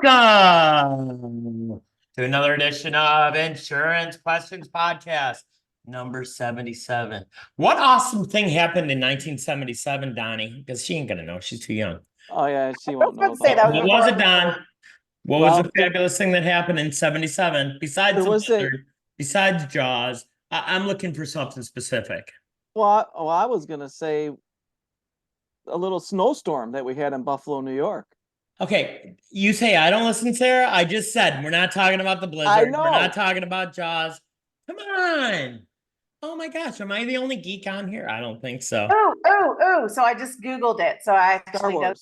Welcome to another edition of Insurance Questions Podcast, number 77. What awesome thing happened in 1977, Donnie? Because she ain't going to know. She's too young. Oh, yeah, she won't know Say about that What was it, Don? What was Well, the fabulous thing that happened in 77? Besides Jaws, I'm looking for something specific. Well, I was going to say a little snowstorm that we had in Buffalo, New York. Okay, you say I don't listen, Sarah. I just said we're not talking about the blizzard. I know. We're not talking about Jaws. Come on. Oh my gosh, am I the only geek on here? I don't think so. Oh. So I just Googled it. So I actually know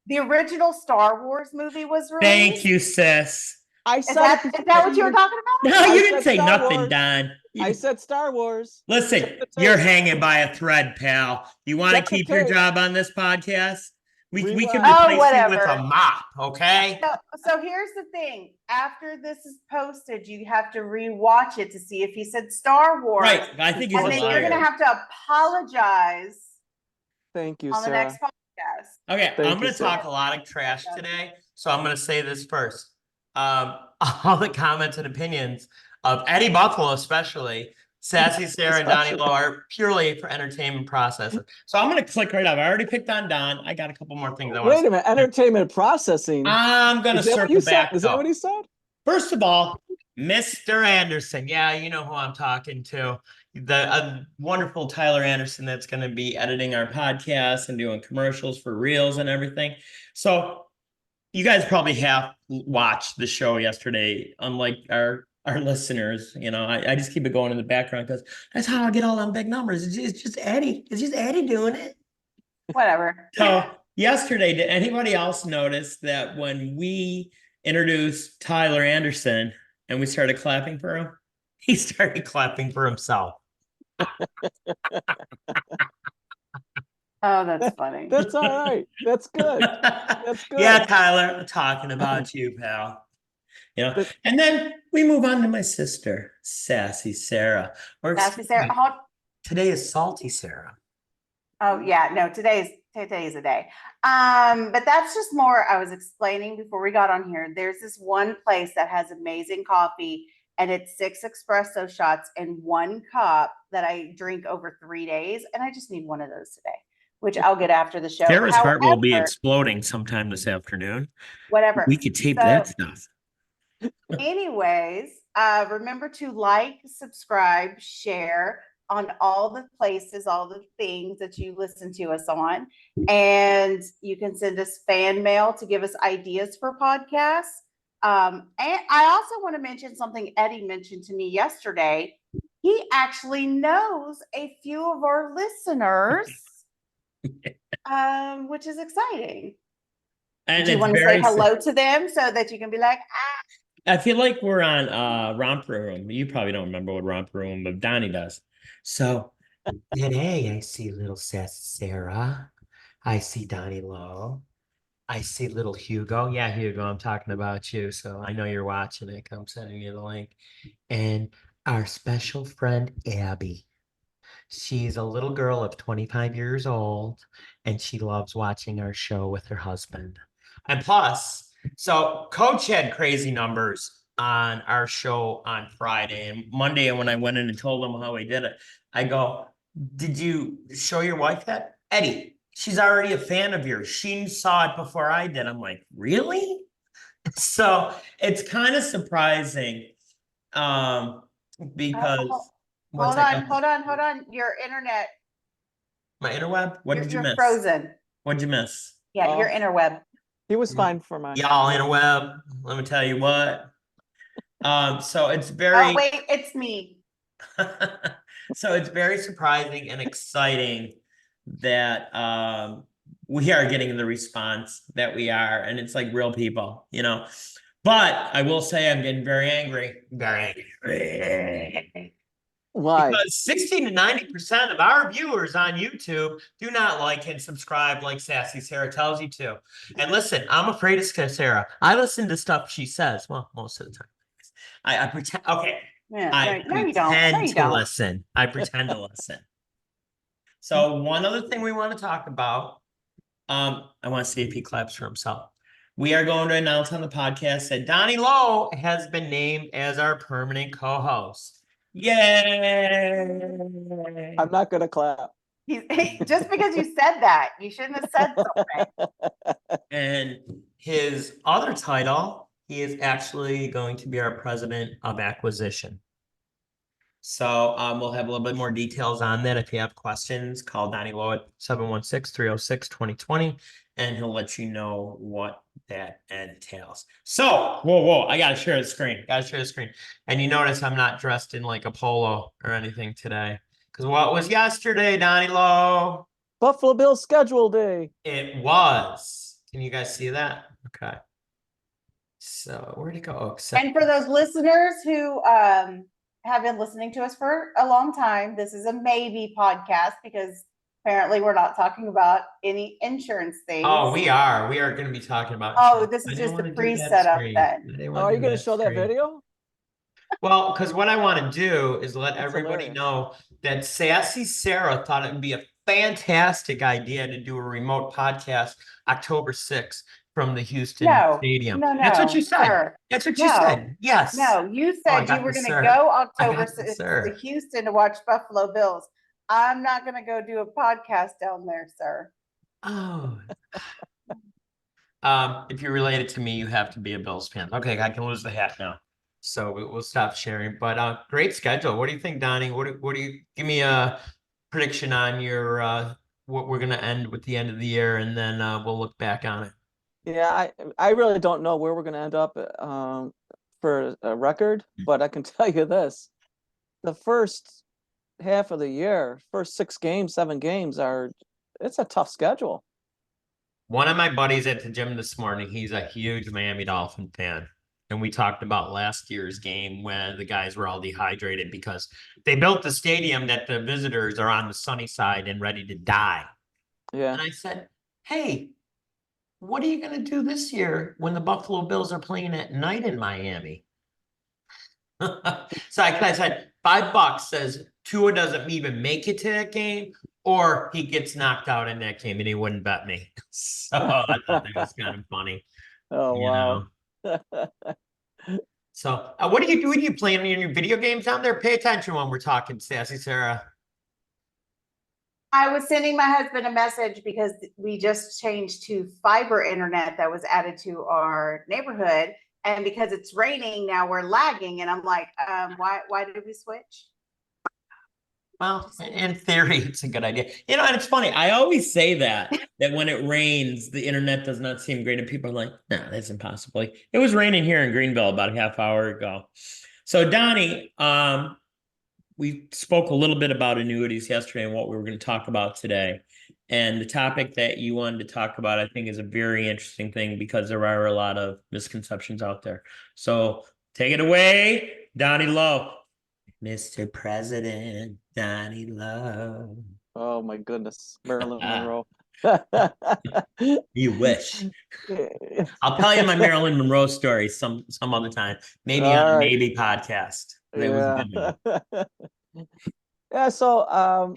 the original Star Wars movie was released. Thank you, sis. Is that what you were talking about? No, you didn't say nothing, Don. I said Star Wars. Listen, you're hanging by a thread, pal. You want to keep your job on this podcast? We can replace you with a mop, okay? So here's the thing. After this is posted, you have to rewatch it to see if he said Star Wars. Right. I think he's a liar. And then you're going to have to apologize. Thank you, on Sarah. the next podcast. Okay, I'm going to talk a lot of trash today, so I'm going to say this first. All the comments and opinions of Eddie Buffalo, especially Sassy Sarah and Donny Lo, are purely for entertainment processes. So I'm going to click right up. I already picked on Don. I got a couple more things I want to say. Wait a minute, entertainment processing. I'm going to circle back. Is that what he said? First of all, Mr. Anderson. Yeah, you know who I'm talking to. The wonderful Tyler Anderson that's going to be editing our podcast and doing commercials for reels and everything. So you guys probably have watched the show yesterday, unlike our listeners. You know, I just keep it going in the background because that's how I get all them big numbers. It's just Eddie. It's just Eddie doing it. Whatever. So yesterday, did anybody else notice that when we introduced Tyler Anderson and we started clapping for him, he started clapping for himself? Oh, that's funny. That's all right. That's good. That's good. Yeah, Tyler, I'm talking about you, pal. You know, and then we move on to my sister, Sassy Sarah. Sassy Sarah. Today is Salty Sarah. Oh yeah, no, today's a day. But that's just more. I was explaining before we got on here. There's this one place that has amazing coffee, and it's 6 espresso shots in 1 cup that I drink over 3 days, and I just need one of those today, which I'll get after the show. Sarah's heart will be exploding sometime this afternoon. Whatever. We could tape that stuff. Anyways, remember to like, subscribe, share on all the places, all the things that you listen to us on. And you can send us fan mail to give us ideas for podcasts. And I also want to mention something Eddie mentioned to me yesterday. He actually knows a few of our listeners, which is exciting. And do you want to say hello to them so that you can be like, I feel like we're on Romper Room. You probably don't remember what Romper Room, but Donnie does. So today I see little Sassy Sarah. I see Donny Lo. I see little Hugo. Yeah, Hugo, I'm talking about you. So I know you're watching it. I'm sending you the link. And our special friend, Abby. She's a little girl of 25 years old, and she loves watching our show with her husband. And plus, so Coach had crazy numbers on our show on Friday. And Monday, when I went in and told him how he did it, I go, did you show your wife that? Eddie, she's already a fan of yours. She saw it before I did. I'm like, really? So it's kind of surprising because... Hold on. Your internet. My interweb? What did you miss? You're frozen. What'd you miss? Yeah, your interweb. He was fine for mine. Y'all interweb. Let me tell you what. So it's very... Oh, wait, it's me. So it's very surprising and exciting that we are getting the response that we are, and it's like real people, you know. But I will say I'm getting very angry. Very angry. Why? Because 60 to 90% of our viewers on YouTube do not like and subscribe like Sassy Sarah tells you to. And listen, I'm afraid of Sarah. I listen to stuff she says. Well, most of the time. I pretend. Okay. Yeah, I pretend to listen. I pretend to listen. So one other thing we want to talk about. I want to see if he claps for himself. we are going to announce on the podcast that Donny Lo has been named as our permanent co-host. Yay! I'm not gonna clap. Just because you said that, you shouldn't have said something. And his other title, he is actually going to be our president of acquisition. So we'll have a little bit more details on that. If you have questions, call Donny Lo at 716-306-2020, and he'll let you know what that entails. So, whoa, I gotta share the screen. And you notice I'm not dressed in like a polo or anything today. Because what was yesterday, Donny Lo? Buffalo Bills schedule day. It was. Can you guys see that? Okay. So where'd it go? Oh, And for those listeners who have been listening to us for a long time, this is a maybe podcast because apparently we're not talking about any insurance things. Oh, we are. We are going to be talking about. Oh, this is just the pre-setup then. Oh, are you going to show that video? Well, because what I want to do is let everybody hilarious. know that Sassy Sarah thought it would be a fantastic idea to do a remote podcast October 6th from the Houston Stadium. No, That's what you said. sir. That's what you said. Yes. No, you said you were going to go October 6th to Houston to watch Buffalo Bills. I'm not going to go do a podcast down there, sir. Oh. If you're related to me, you have to be a Bills fan. Okay, I can lose the hat now. So we'll stop sharing. But great schedule. What do you think, Donny? What do you give me a prediction on your what we're gonna end with the end of the year, and then we'll look back on it. Yeah, I really don't know where we're gonna end up for a record, but I can tell you this: the first half of the year, first 6 games, 7 games it's a tough schedule. One of my buddies at the gym this morning, he's a huge Miami Dolphin fan. And we talked about last year's game when the guys were all dehydrated because they built the stadium that the visitors are on the sunny side and ready to die. Yeah. And I said, hey, what are you going to do this year when the Buffalo Bills are playing at night in Miami? So I said, $5 says Tua doesn't even make it to that game, or he gets knocked out in that game, and he wouldn't bet me. So I thought that was kind of funny. Oh, wow. So what do you do? Are you playing any of your video games down there? Pay attention when we're talking, Sassy Sarah. I was sending my husband a message because we just changed to fiber internet that was added to our neighborhood. And because it's raining now, we're lagging. And I'm like, why did we switch? Well, in theory, it's a good idea. You know, and it's funny. I always say that when it rains, the internet does not seem great. And people are like, no, that's impossible. It was raining here in Greenville about a half hour ago. So, Donny, we spoke a little bit about annuities yesterday and what we were going to talk about today. And the topic that you wanted to talk about, I think, is a very interesting thing because there are a lot of misconceptions out there. So take it away, Donny Lo. Mr. President Donny Lo. Oh my goodness, Marilyn Monroe. You wish. I'll tell you my Marilyn Monroe story some other time. Maybe on a maybe podcast. It was a good one. Yeah, so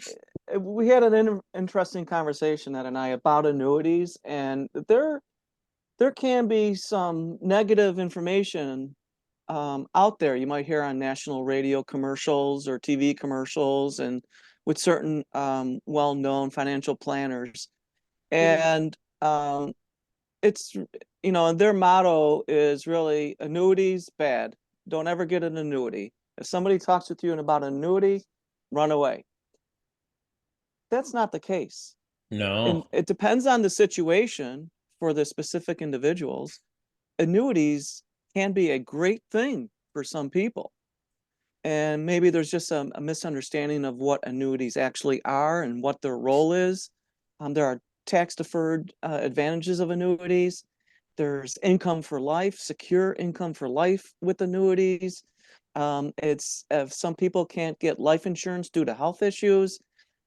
we had an interesting conversation, Ed and I, about annuities, and there can be some negative information out there. You might hear on national radio commercials or TV commercials, and with certain well-known financial planners, and it's, you know, their motto is really annuities bad. Don't ever get an annuity. If somebody talks with you about an annuity, run away. That's not the case. No. And it depends on the situation for the specific individuals. Annuities can be a great thing for some people. And maybe there's just a misunderstanding of what annuities actually are and what their role is. There are tax-deferred advantages of annuities. There's income for life, secure income for life with annuities. It's if some people can't get life insurance due to health issues,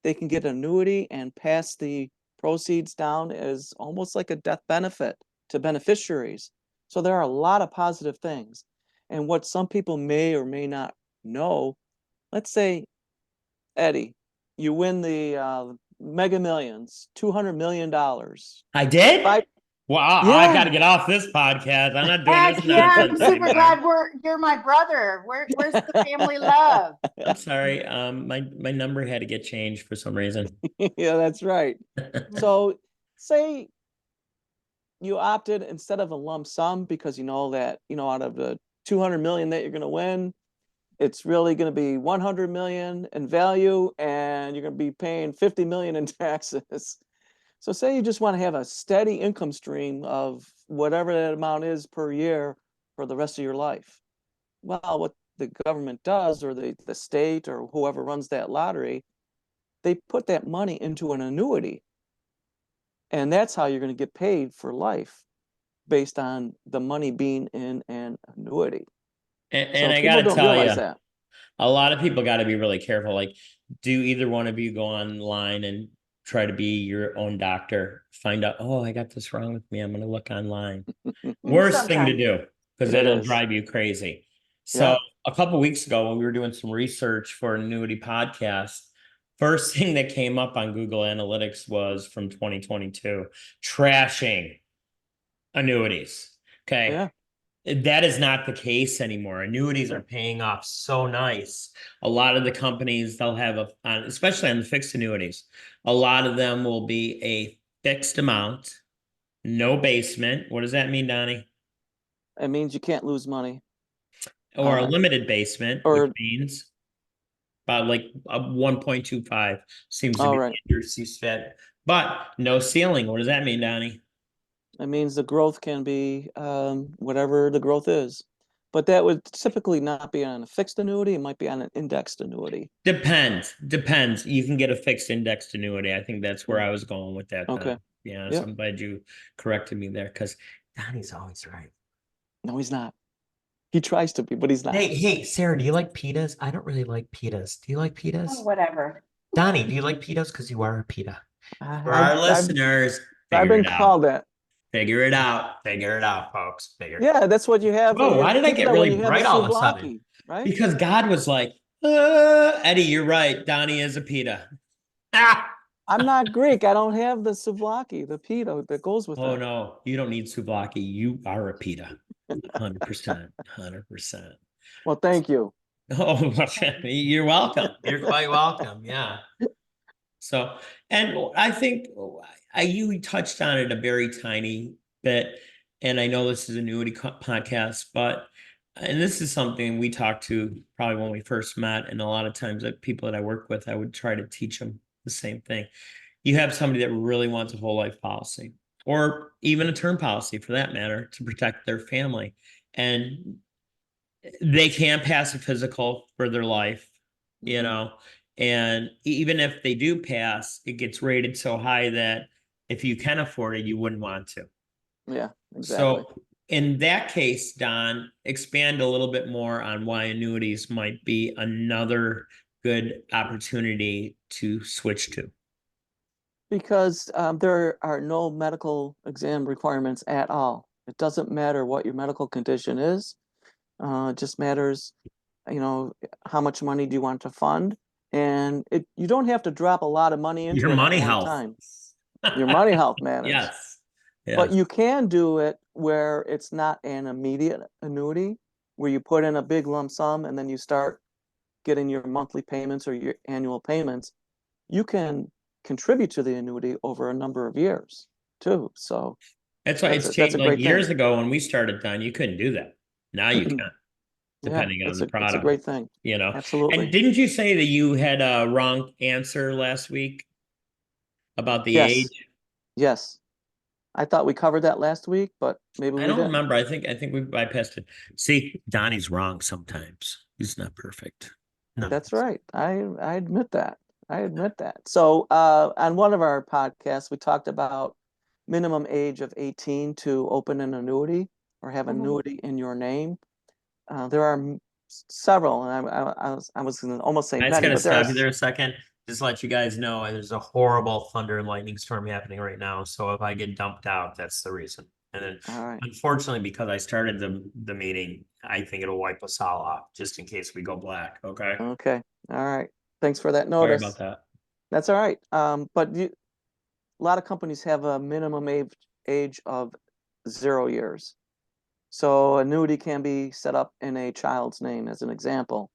they can get annuity and pass the proceeds down as almost like a death benefit to beneficiaries. So there are a lot of positive things. And what some people may or may not know, let's say, Eddie, you win the Mega Millions, $200 million. I did? Wow, I got to Yeah. get off this podcast. I'm not doing Heck this yeah, I'm nonsense super anymore. glad you're my brother. Where's the family love? I'm sorry. My number had to get changed for some reason. Yeah, that's right. So say you opted instead of a lump sum because you know that, out of the 200 million that you're going to win, it's really going to be 100 million in value and you're going to be paying 50 million in taxes. So say you just want to have a steady income stream of whatever that amount is per year for the rest of your life. Well, what the government does, or the state or whoever runs that lottery, they put that money into an annuity. And that's how you're going to get paid for life, based on the money being in an annuity. And So I got people to don't tell you, realize that. a lot of people got to be really careful. Like, do either one of you go online and try to be your own doctor? Find out, oh, I got this wrong with me. I'm going to look online. Worst thing to Sometimes. do because It it'll is. drive you crazy. So Yeah. a couple weeks ago, when we were doing some research for an annuity podcast, first thing that came up on Google Analytics was from 2022, trashing annuities. Okay. Yeah. That is not the case anymore. Annuities are paying off so nice. A lot of the companies, they'll have especially on the fixed annuities, a lot of them will be a fixed amount, no basement. What does that mean, Donnie? It means you can't lose money. Or a limited basement, which Or means about like a 1.25 seems to all be right. your CSFED, but no ceiling. What does that mean, Donnie? It means the growth can be whatever the growth is. But that would typically not be on a fixed annuity. It might be on an indexed annuity. Depends. You can get a fixed indexed annuity. I think that's where Yeah. I was going with that, Okay. Don. Yeah, so Yeah. I'm glad you corrected me there because Donnie's always right. No, he's not. He tries to be, but he's not. Hey, Sarah, do you like pitas? I don't really like pitas. Do you like Oh, pitas? whatever. Donnie, do you like pitas? Because you are a pita. For I, our I've listeners, I've figure been it out. called that. Figure it out. Figure it out, folks. Figure. Yeah, that's what you have in Whoa, your why did I get pita when really you have a bright all of a sudden? souvlaki, right? Because God was like, Eddie, you're right. Donnie is a pita. Ah! I'm not Greek. I don't have the souvlaki, the pita that goes with Oh it. no, you don't need souvlaki. You are a pita. 100%. 100%. Well, thank you. Oh, you're welcome. You're quite welcome. Yeah. So, and I think you touched on it a very tiny bit, and I know this is a annuity podcast, but and this is something we talked to probably when we first met, and a lot of times that people that I work with, I would try to teach them the same thing. You have somebody that really wants a whole life policy, or even a term policy for that matter, to protect their family, and they can't pass a physical for their life, you Mhm. know, and even if they do pass, it gets rated so high that if you can afford it, you wouldn't want to. Yeah, exactly. So in that case, Don, expand a little bit more on why annuities might be another good opportunity to switch to. Because there are no medical exam requirements at all. It doesn't matter what your medical condition is. It just matters, how much money do you want to fund? And you don't have to drop a lot of money Your into it at money one health. time. Your money health matters. Yes. But Yes. you can do it where it's not an immediate annuity, where you put in a big lump sum and then you start getting your monthly payments or your annual payments. You can contribute to the annuity over a number of years too. So That's why it's that's changed. a Like great thing. years ago when we started, Don, you couldn't do that. Now you can, Yeah, depending on it's the a product, great thing. you know. And Absolutely. didn't you say that you had a wrong answer last week about the Yes. age? Yes. I thought we covered that last week, but maybe I we don't didn't. remember. I think we bypassed it. See, Donnie's wrong sometimes. He's not perfect. No. That's right. I admit that. I admit that. So on one of our podcasts, we talked about minimum age of 18 to open an annuity or have an Mhm. annuity in your name. There are several, and I was going to almost say I just many, gotta but there are stop you there a second. Just let you guys know there's a horrible thunder and lightning storm happening right now. So if I get dumped out, that's the reason. And then all right. unfortunately, because I started the meeting, I think it'll wipe us all off just in case we go black. Okay. Okay. All right. Thanks for that Sorry about notice. that. That's all right. But a lot of companies have a minimum age of 0 years. So annuity can be set up in a child's name, as an example,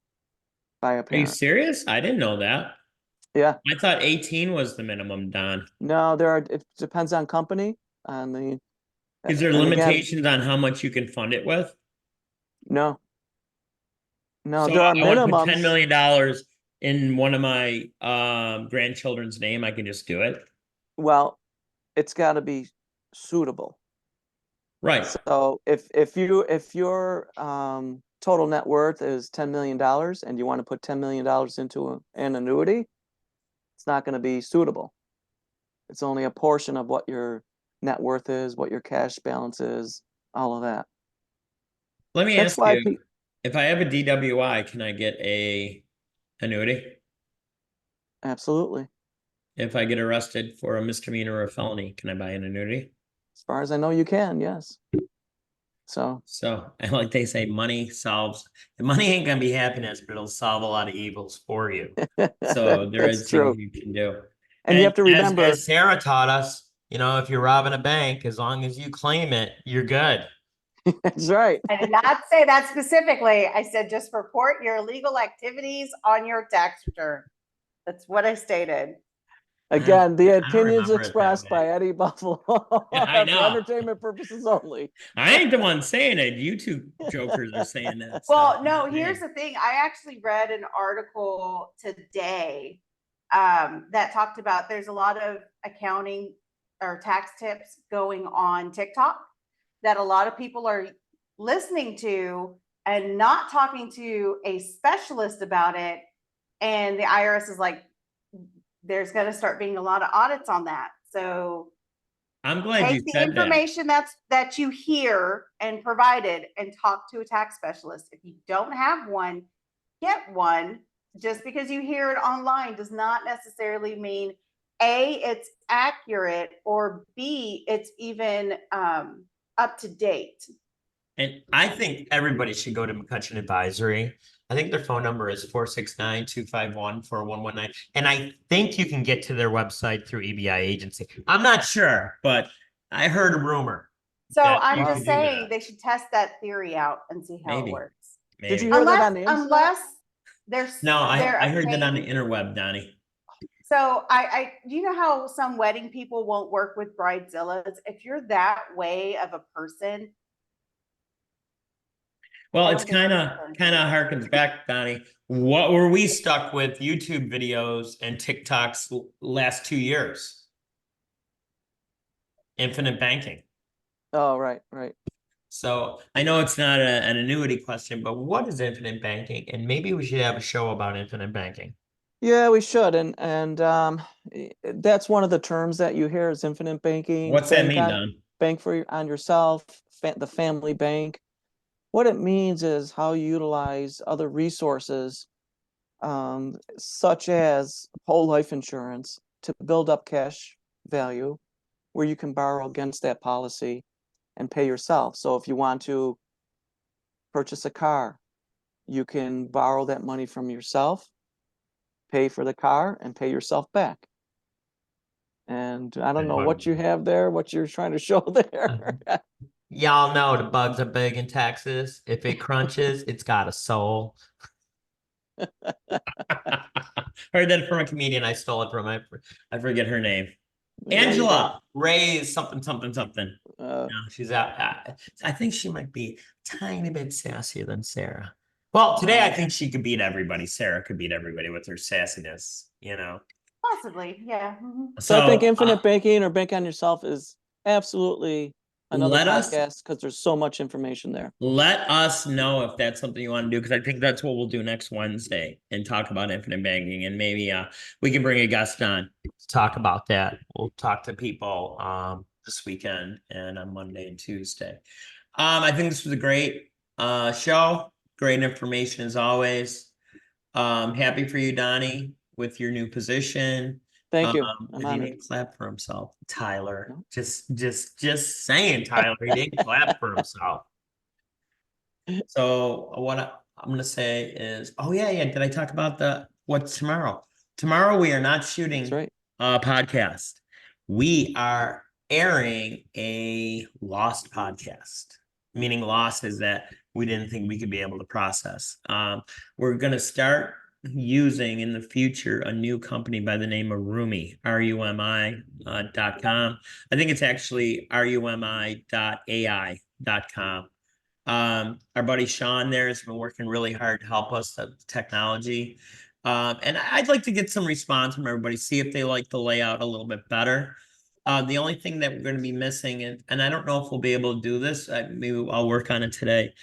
by a Are you parent. serious? I didn't know that. Yeah. I thought 18 was the minimum, Don. No, it depends on company, on the. Is there and again, limitations on how much you can fund it with? no, So there are I want to put $10 minimums. million in one of my grandchildren's name. I can just do it. Well, it's got to be suitable. Right. So if your total net worth is $10 million and you want to put $10 million into an annuity, it's not going to be suitable. It's only a portion of what your net worth is, what your cash balance is, all of that. Let me That's ask why you, if I have a DWI, can I get a annuity? absolutely. If I get arrested for a misdemeanor or a felony, can I buy an annuity? As far as I know, you can, yes. So And like they say, money ain't gonna be happiness, but it'll solve a lot of evils for you. So there that's is things true. you can do. And you have to remember, as Sarah taught us, if you're robbing a bank, as long as you claim it, you're good. that's right. I did not say that specifically. I said just report your illegal activities on your tax return. That's what I stated. Again, the I don't opinions remember it that expressed by way. Eddie Buffalo I are for know. entertainment purposes only. I ain't the one saying it. You two jokers are saying that Well, stuff. no, not me. here's the thing. I actually read an article today that talked about there's a lot of accounting or tax tips going on TikTok that a lot of people are listening to and not talking to a specialist about it. And the IRS is like, there's going to start being a lot of audits on that. So I'm glad you take the said that. information that you hear and provided and talk to a tax specialist. If you don't have one, get one. Just because you hear it online does not necessarily mean A, it's accurate, or B, it's even up to date. And I think everybody should go to McCutcheon Advisory. I think their phone number is 469-251-4119. And I think you can get to their website through EBI agency. I'm not sure, but I heard a rumor. So that I'm you just could do saying that. they should test that theory out and see how Maybe. it works. Did you Maybe. hear that on the internet? Unless there's No, they're I heard that on the paying- interweb, Donnie. So you know how some wedding people won't work with bridezillas? If you're that way of a person. Well, I it's don't think kind of harkens back, Donnie. What were we stuck with YouTube videos and TikToks last 2 years? Infinite banking. Oh, right, right. So I know it's not an annuity question, but what is infinite banking? And maybe we should have a show about infinite banking. Yeah, we should. And that's one of the terms that you hear is infinite banking. What's that mean, Don? Bank on yourself, the family bank. What it means is how you utilize other resources, such as whole life insurance, to build up cash value where you can borrow against that policy and pay yourself. So if you want to purchase a car, you can borrow that money from yourself, pay for the car, and pay yourself back. And I don't know what you have there, what you're trying to show there. Y'all know the bugs are big in Texas. If it crunches, it's got a soul. Heard that from a comedian. I stole it from. I forget her name. Angela Ray's something. No, she's out. I think she might be a tiny bit sassier than Sarah. Well, today I think she could beat everybody. Sarah could beat everybody with her sassiness, Possibly, yeah. So I think infinite banking or bank on yourself is absolutely another podcast because there's so much information there. Let us know if that's something you want to do, because I think that's what we'll do next Wednesday and talk about infinite banking, and maybe we can bring a guest on to talk about that. We'll talk to people this weekend and on Monday and Tuesday. I think this was a great show. Great information as always. Happy for you, Donnie, with your new position. Thank you. He didn't clap for himself, Tyler. Just saying, Tyler. He didn't clap for himself. So what I'm gonna say is, oh yeah. Did I talk about what's tomorrow? Tomorrow we are not shooting That's right. a podcast. We are airing a lost podcast. Meaning lost is that we didn't think we could be able to process. We're going to start using in the future a new company by the name of Rumi, RUMI.com. I think it's actually RUMI.ai.com. Our buddy Sean there has been working really hard to help us with technology. And I'd like to get some response from everybody, see if they like the layout a little bit better. The only thing that we're going to be missing, and I don't know if we'll be able to do this, maybe I'll work on it today,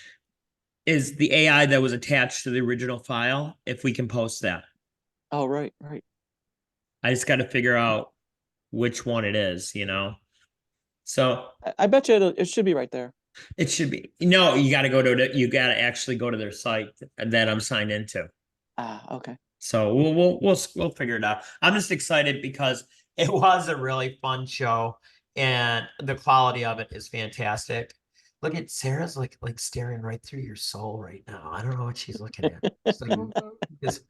is the AI that was attached to the original file, if we can post that. Oh, right. I just got to figure out which one it is, you know? So I bet you it should be right there. it should be. No, you got to actually go to their site that I'm signed into. Ah, okay. So we'll figure it out. I'm just excited because it was a really fun show and the quality of it is fantastic. Look at Sarah's like staring right through your soul right now. I don't know what she's looking at. It's like, just,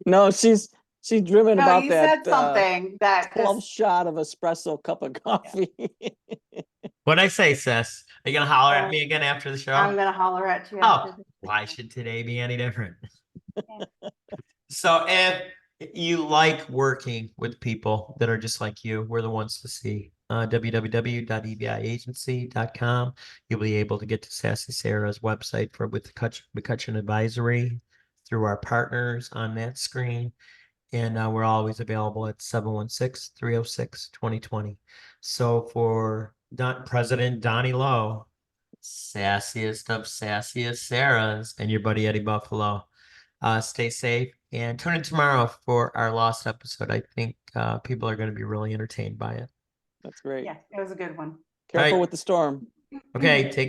No, she's driven No, about you that said something that 12 just, shot of espresso cup of coffee. what'd I say, sis? Are you gonna holler at me again after the show? I'm gonna holler at you Oh, after this. why should today be any different? So if you like working with people that are just like you, we're the ones to see. www.ebiagency.com. You'll be able to get to Sassy Sarah's website with McCutcheon Advisory through our partners on that screen. And we're always available at 716-306-2020. So for President Donny Lo, sassiest of sassiest Sarahs, and your buddy Eddie Buffalo. Stay safe and tune in tomorrow for our lost episode. I think people are going to be really entertained by it. That's great. Yeah, it was a good one. Careful right. with the storm. Okay, take